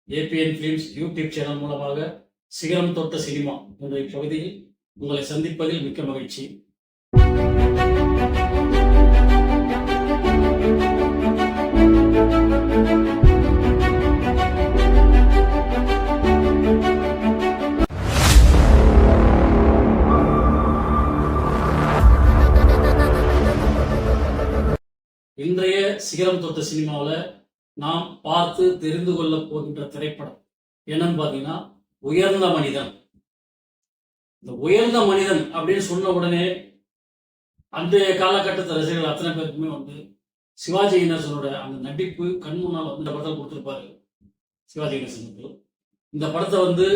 ABN films YouTube channel மூலமாக சிகரம் தொட்ட சினிமா என்ற இப்பகுதியில் உங்களை சந்திப்பதில் மிக்க மகிழ்ச்சி. இன்றைய சிகரம் தொட்ட சினிமாவில் நாம் பார்த்து தெரிந்து கொள்ள போகின்ற திரைப்படம் என்னன்னு பார்த்தீங்கன்னா உயர்ந்த மனிதன். இந்த உயர்ந்த மனிதன் அப்படின்னு சொன்ன உடனே அன்றைய காலகட்டத்து ரசிகர்கள் அத்தனை பேருக்குமே சிவாஜி கணேசனோட அந்த நடிப்பு கண் முன்னால் இந்த படத்தை கொடுத்துருப்பாரு சிவாஜி கணேசனுக்கு. இந்த படத்தை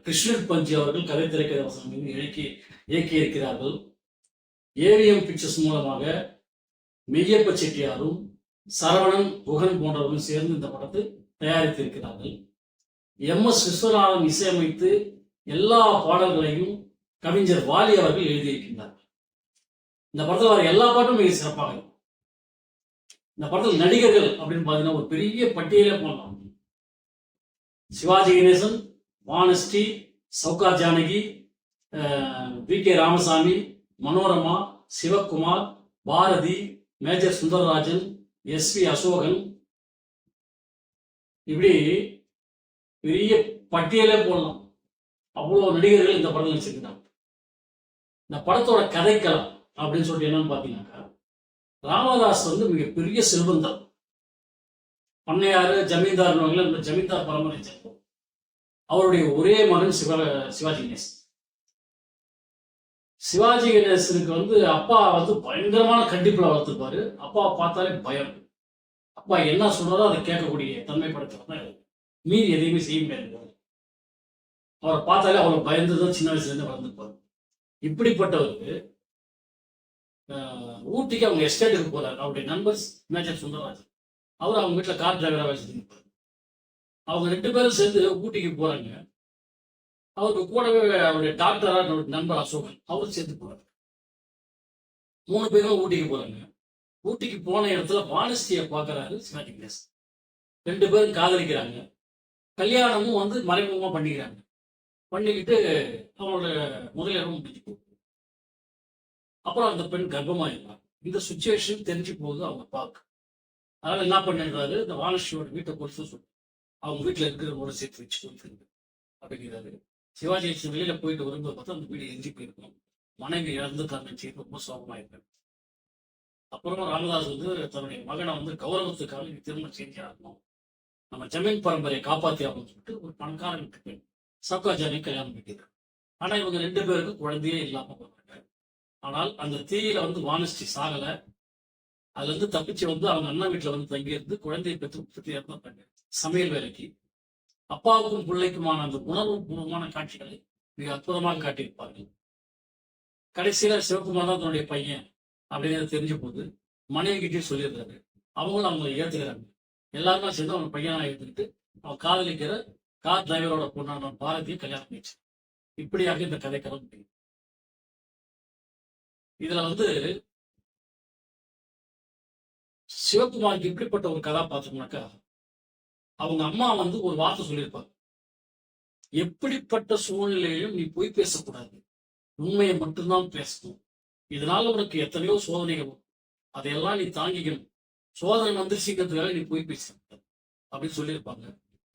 கிருஷ்ணன் பஞ்சி அவர்கள் கதை திரைக்கதை வசனம் இயக்கி இருக்கிறார்கள். ஏவிஎம் பிக்சர்ஸ் மூலமாக மெய்யப்ப செட்டியாரும் சரவணன் குகன் போன்றவர்களும் சேர்ந்து இந்த படத்தை தயாரித்திருக்கிறார்கள். எம்.எஸ். விஸ்வநாதன் இசையமைத்து எல்லா பாடல்களையும் கவிஞர் வாலி அவர்கள் எழுதியிருக்கின்றார். இந்த படத்தில் வர எல்லா பாட்டும் மிக சிறப்பாக இருக்கும். இந்த படத்தில் நடிகர்கள் அப்படின்னு பார்த்தீங்கன்னா ஒரு பெரிய பட்டியலே போடலாம். Sivaji Ganesan, வானஸ்ரீ, Sowcar Janaki, VK. Ramasamy, Manorama, Sivakumar, Bharathi, major Sundararajan, SV. Asokan, இப்படி பெரிய பட்டியலே போடலாம். அவ்வளோ நடிகர்கள் இந்த படத்தில் நடிச்சிருக்கிறாங்க. இந்த படத்தோட கதைக்களம் அப்படின்னு சொல்லிட்டு என்னன்னு பார்த்தீங்கன்னாக்கா, ராமதாஸ் மிகப்பெரிய செல்வந்தர், பண்ணையாரு, ஜமீன்தார், இந்த ஜமீன்தார் பரம்பரை சேர்ந்தோம். அவருடைய ஒரே மகன் சிவாஜி கணேசன். சிவாஜி கணேசனுக்கு அப்பா பயங்கரமான கண்டிப்புல வளர்த்துருப்பாரு. அப்பா பார்த்தாலே பயம். அப்பா என்ன சொன்னாரோ அதை கேட்கக்கூடிய தன்மை படுத்துறதுதான் மீறி எதையுமே செய்ய முடியாது. அவரை பார்த்தாலே அவரை பயந்துதான் சின்ன வயசுல இருந்து வளர்ந்துருப்பாரு. இப்படிப்பட்டவருக்கு ஊட்டிக்கு அவங்க எஸ்டேட்டுக்கு போறாரு. அவருடைய நண்பர் மேஜர் சுந்தரராஜன், அவர் அவங்க வீட்டில் கார் டிரைவரா வேலை செஞ்சிருப்பாரு. அவங்க 2 பேரும் சேர்ந்து ஊட்டிக்கு போறாங்க. அவருக்கு கூடவே அவருடைய டாக்டரான நண்பர் அசோகன் அவர் சேர்த்து போறாரு. 3 பேரும் ஊட்டிக்கு போறாங்க. ஊட்டிக்கு போன இடத்துல வானஸ்ரீயை பார்க்கறாரு சிவாஜி கணேசன். 2 பேரும் காதலிக்கிறாங்க. கல்யாணமும் மறைமுகமா பண்ணிக்கிறாங்க. பண்ணிக்கிட்டு அவங்களோட முதலிடம் முடிச்சு அப்புறம் அந்த பெண் கர்ப்பமாயிருந்தாங்க. இந்த சுச்சுவேஷன் தெரிஞ்சு போகுது அவங்க பார்க்க. அதனால என்ன பண்ணிடுறாரு, இந்த வானஸ்ரீயோட வீட்டை பொறுத்து சொல்லி அவங்க வீட்டில் இருக்கிறவங்களோட சேர்த்து வச்சு அப்படிங்கிறாரு. சிவாஜி வெளியில போயிட்டு வரும்போது பார்த்தா அந்த வீடு எரிஞ்சு போயிருக்கணும். மனைவி இறந்துட்டாங்க, ரொம்ப சோகமாயிருக்காரு. அப்புறம் ராமதாஸ் தன்னுடைய மகனை கௌரவத்துக்காக திருமணம் செஞ்சாகணும், நம்ம ஜமீன் பரம்பரையை காப்பாற்றி ஆகணும்னு சொல்லிட்டு ஒரு பணக்காரனுக்கு சௌகா ஜானகி கல்யாணம் பண்ணிட்டாரு. ஆனா இவங்க 2 பேருக்கும் குழந்தையே இல்லாம போறாங்க. ஆனால் அந்த தீயில வானஸ்ரீ சாகல. அதுல தப்பிச்சு அவங்க அண்ணா வீட்டுல தங்கி இருந்து குழந்தையை பெற்று இறந்தாங்க. சமையல் வேலைக்கு அப்பாவுக்கும் பிள்ளைக்குமான அந்த உணர்வு பூர்வமான காட்சிகளை மிக அற்புதமாக காட்டியிருப்பார்கள். கடைசியில சிவகுமார் தான் தன்னுடைய பையன் அப்படிங்கிறது தெரிஞ்ச போது மனைவி கிட்டே சொல்லியிருந்தாரு. அவங்களும் அவங்களை ஏத்துக்கிறாங்க. எல்லாருமே சேர்ந்து அவங்க பையனா ஏற்றுக்கிட்டு அவன் காதலிக்கிற கார் டிரைவரோட பொண்ணான பாரதியை கல்யாணம் பண்ணிச்சு. இப்படியாக இந்த கதை கிளம்பி இதுல சிவகுமாருக்கு இப்படிப்பட்ட ஒரு கதாபாத்திரம்னாக்கா, அவங்க அம்மா ஒரு வார்த்தை சொல்லியிருப்பாங்க, எப்படிப்பட்ட சூழ்நிலையிலும் நீ போய் பேசக்கூடாது, உண்மையை மட்டும்தான் பேசணும். இதனால உனக்கு எத்தனையோ சோதனைகள், அதையெல்லாம் நீ தாங்கிக்கணும். சோதனை வந்துருச்சுங்கிறதுக்காக நீ போய் பேச அப்படின்னு சொல்லியிருப்பாங்க.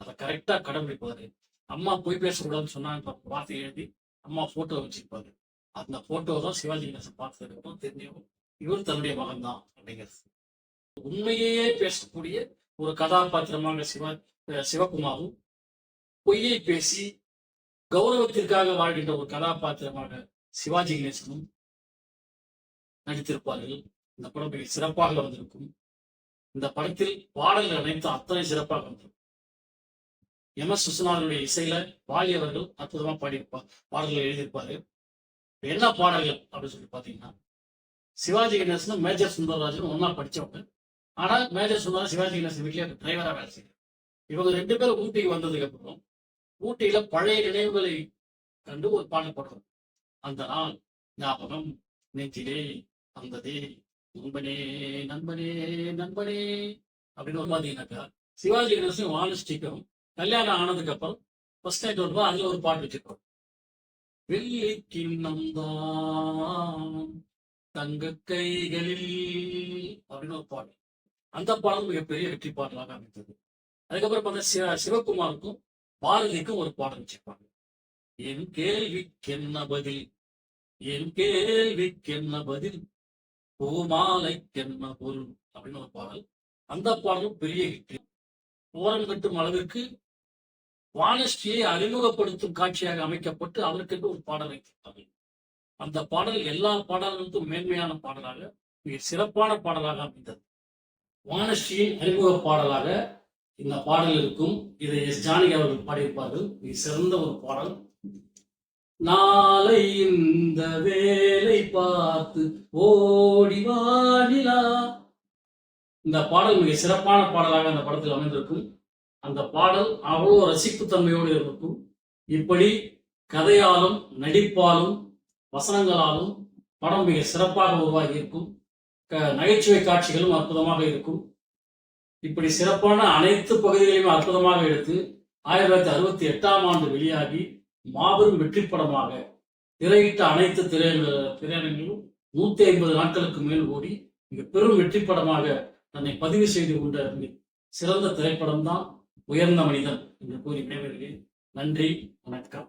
அதை கரெக்டா கடைபிடிப்பாரு. அம்மா போய் பேசக்கூடாதுன்னு சொன்னாங்க வார்த்தை எழுதி அம்மா போட்டோ வச்சிருப்பாரு. அந்த போட்டோ தான் சிவாஜி கணேசன் பார்த்ததுக்கப்புறம் தெரிஞ்சவும் இவர் தன்னுடைய மகன் தான் அப்படிங்கிறது. உண்மையே பேசக்கூடிய ஒரு கதாபாத்திரமாக சிவகுமாரும், பொய்யை பேசி கௌரவத்திற்காக வாழ்கின்ற ஒரு கதாபாத்திரமாக சிவாஜி கணேசனும் நடித்திருப்பார்கள். இந்த படம் மிக சிறப்பாக வந்திருக்கும். இந்த படத்தில் பாடல்கள் அனைத்து அத்தனை சிறப்பாக வந்திருக்கும். எம்.எஸ். விஸ்வநாதனுடைய இசையில வாலி அவர்கள் அற்புதமா பாடியிருப்பார், பாடல்கள் எழுதியிருப்பாரு. என்ன பாடல்கள் அப்படின்னு சொல்லி பாத்தீங்கன்னா, சிவாஜி கணேசனும் மேஜர் சுந்தரராஜனும் ஒன்னா படிச்சவங்க. ஆனா மேஜர் சுந்தரராஜன் சிவாஜி கணேசன் வீட்டிலே டிரைவரா வேலை செய்யும். இவங்க 2 பேரும் ஊட்டிக்கு வந்ததுக்கு அப்புறம் ஊட்டியில பழைய நினைவுகளை கண்டு ஒரு பாடல் போடுறோம். அந்த நாள் ஞாபகம் நெஞ்சிலே வந்ததே, நண்பனே நண்பனே நண்பனே அப்படின்னு பாத்தீங்கன்னாக்கா, சிவாஜி கணேசன் வாணிஸ்டிக்கும் கல்யாணம் ஆனதுக்கு அப்புறம் ஃபர்ஸ்ட் நைட் வரும்போது அதுல ஒரு பாட்டு வச்சிருக்கோம். வெள்ளி கிண்ணம் தான் தங்க கைகளில் அப்படின்னு ஒரு பாட்டு. அந்த பாடல் மிகப்பெரிய வெற்றி பாடலாக அமைந்தது. அதுக்கப்புறம் பார்த்தா சிவகுமாருக்கும் பாரதிக்கும் ஒரு பாடல் வச்சிருப்பாங்க. என் கேள்விக்கென்ன பதில், என் கேள்விக்கென்ன பதில், பூமாலைக்கென்ன பொருள் அப்படின்னு ஒரு பாடல். அந்த பாடலும் பெரிய ஹிட். ஓரம் கட்டும் அளவிற்கு வானஸ்ரீயை அறிமுகப்படுத்தும் காட்சியாக அமைக்கப்பட்டு அதற்கென்று ஒரு பாடல் வைத்திருப்பாங்க. அந்த பாடல் எல்லா பாடல்களுக்கும் மேன்மையான பாடலாக, மிக சிறப்பான பாடலாக அமைந்தது. வானஸ்ரீயின் அறிமுக பாடலாக இந்த பாடல் இருக்கும். இதை எஸ் ஜானகி அவர்கள் பாடியிருப்பார்கள். மிக சிறந்த ஒரு பாடல். நாளை இந்த வேலை பார்த்து ஓடி வாடிலா. இந்த பாடல் மிக சிறப்பான பாடலாக அந்த படத்தில் அமைந்திருக்கும். அந்த பாடல் அவ்வளோ ரசிப்புத்தன்மையோடு இருக்கும். இப்படி கதையாலும் நடிப்பாலும் வசனங்களாலும் படம் மிக சிறப்பாக உருவாகி இருக்கும். நகைச்சுவை காட்சிகளும் அற்புதமாக இருக்கும். இப்படி சிறப்பான அனைத்து பகுதிகளையும் அற்புதமாக எடுத்து 1968ஆம் ஆண்டு வெளியாகி மாபெரும் வெற்றி படமாக திரையிட்ட அனைத்து திரையரங்கிலும் 150 நாட்களுக்கு மேல் ஓடி மிக பெரும் வெற்றி படமாக தன்னை பதிவு செய்து கொண்ட சிறந்த திரைப்படம் தான் உயர்ந்த மனிதன் என்று கூறி விடைபெறுகிறேன். நன்றி, வணக்கம்.